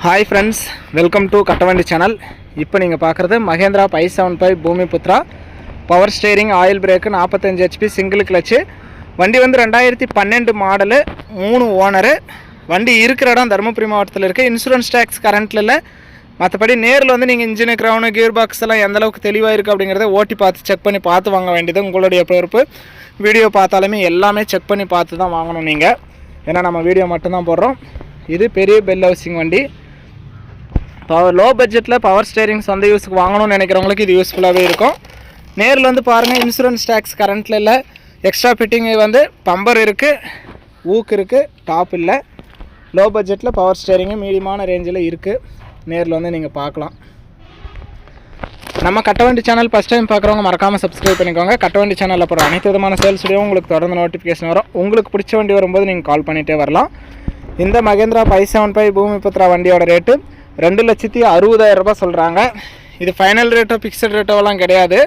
Hi friends, welcome to Kattavandi channel. இப்போ நீங்க பார்க்குறது Mahindra 575 Bhoomiputra power steering oil brake 45 HP single clutch. வண்டி வந்து 2012 மாடல், 3 ஓனர். வண்டி இருக்கிற இடம் தருமபுரி மாவட்டத்தில் இருக்கு. இன்சூரன்ஸ் டாக்ஸ் கரண்ட்ல இல்ல. மற்றபடி நேரில் வந்து நீங்கள் இன்ஜின் கிரவுன் கியர் பாக்ஸ் எல்லாம் எந்த அளவுக்கு தெளிவாக இருக்குது அப்படிங்கிறத ஓட்டி பார்த்து செக் பண்ணி பார்த்து வாங்க வேண்டியது உங்களுடைய பொறுப்பு. வீடியோ பார்த்தாலுமே எல்லாமே செக் பண்ணி பார்த்து தான் வாங்கணும் நீங்கள், ஏன்னா நம்ம வீடியோ மட்டும்தான் போடுறோம். இது பெரிய பெல் ஹவுசிங் வண்டி. லோ பட்ஜெட்டில் பவர் ஸ்டேரிங் சொந்த யூஸுக்கு வாங்கணும்னு நினைக்கிறவங்களுக்கு இது யூஸ்ஃபுல்லாகவே இருக்கும். நேரில் வந்து பாருங்கள், இன்சூரன்ஸ் டேக்ஸ் கரண்ட்டில் இல்லை. எக்ஸ்ட்ரா ஃபிட்டிங் வந்து பம்பர் இருக்குது, ஊக்கு இருக்குது, டாப் இல்லை. லோ பட்ஜெட்டில் பவர் ஸ்டேரிங்கு மீடியமான ரேஞ்சில் இருக்குது. நேரில் வந்து நீங்கள் பார்க்கலாம். நம்ம கட்டவண்டி சேனல் ஃபஸ்ட் டைம் பார்க்குறவங்க மறக்காமல் சப்ஸ்கிரைப் பண்ணிக்கோங்க. கட்டவண்டி சேனலில் போகிற அனைத்து விதமான சேல்ஸ் வீடியோ உங்களுக்கு தொடர்ந்து நோட்டிஃபிகேஷன் வரும். உங்களுக்கு பிடிச்ச வண்டி வரும்போது நீங்கள் கால் பண்ணிகிட்டே வரலாம். இந்த மகேந்திரா 575 பூமிபுத்ரா வண்டியோட ரேட்டு 2,60,000 ரூபாய் சொல்கிறாங்க. இது ஃபைனல் ரேட்டோ ஃபிக்ஸட் ரேட்டோலாம் கிடையாது.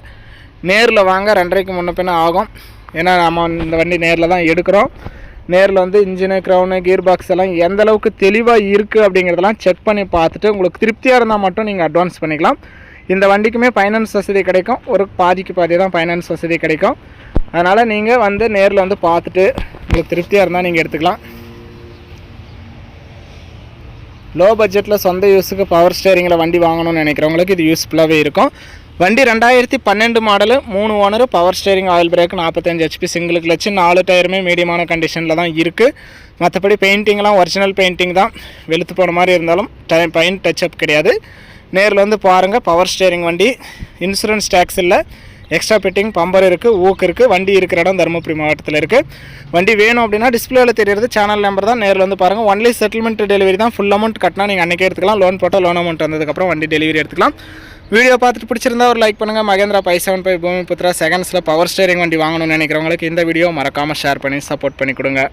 நேரில் வாங்க 2.5க்கு முன்ன பின்ன ஆகும். ஏன்னா நம்ம இந்த வண்டி நேரில் தான் எடுக்கிறோம். நேரில் வந்து இன்ஜினு க்ரௌனு கியர் பாக்ஸ் எல்லாம் எந்த அளவுக்கு தெளிவாக இருக்குது அப்படிங்கிறதெல்லாம் செக் பண்ணி பார்த்துட்டு உங்களுக்கு திருப்தியாக இருந்தால் மட்டும் நீங்கள் அட்வான்ஸ் பண்ணிக்கலாம். இந்த வண்டிக்குமே ஃபைனான்ஸ் வசதி கிடைக்கும். ஒரு பாதிக்கு பாதி தான் ஃபைனான்ஸ் வசதி கிடைக்கும். அதனால் நீங்கள் வந்து நேரில் வந்து பார்த்துட்டு உங்களுக்கு திருப்தியாக இருந்தால் நீங்கள் எடுத்துக்கலாம். லோ பட்ஜெட்டில் சொந்த யூஸுக்கு பவர் ஸ்டேரிங்கில் வண்டி வாங்கணும்னு நினைக்கிறவங்களுக்கு இது யூஸ்ஃபுல்லாகவே இருக்கும். வண்டி 2012 model, 3 owner, power steering oil brake 45 HP single clutch, 4 டயருமே மீடியமான கண்டிஷனில் தான் இருக்குது. மற்றபடி பெயிண்டிங்லாம் ஒரிஜினல் பெயிண்டிங் தான். வெளுத்து போன மாதிரி இருந்தாலும் பெயிண்ட் டச்சப் கிடையாது. நேரில் வந்து பாருங்கள். பவர் ஸ்டேரிங் வண்டி, இன்சூரன்ஸ் டேக்ஸ் இல்லை, எக்ஸ்ட்ரா ஃபிட்டிங் பம்பர் இருக்குது, ஊக்கு இருக்குது. வண்டி இருக்கிற இடம் தருமபுரி மாவட்டத்தில் இருக்குது. வண்டி வேணும் அப்படின்னா டிஸ்பிளேவில் தெரியுறது சேனல் நம்பர் தான். நேரில் வந்து பாருங்கள். ஒன்லி செட்டில்மெண்ட் டெலிவரி தான். ஃபுல் அமௌண்ட் கட்டினா நீங்கள் அன்றைக்கே எடுத்துக்கலாம். லோன் போட்டால் லோன் அமௌண்ட் வந்ததுக்கப்புறம் வண்டி டெலிவரி எடுத்துக்கலாம். வீடியோ பார்த்துட்டு பிடிச்சிருந்தா ஒரு லைக் பண்ணுங்கள். மகேந்திரா 575 பூமிபுத்ரா செகண்ட்ஸில் பவர் ஸ்டேரிங் வண்டி வாங்கணும்னு நினைக்கிறவங்களுக்கு இந்த வீடியோ மறக்காமல் ஷேர் பண்ணி சப்போர்ட் பண்ணி கொடுங்க.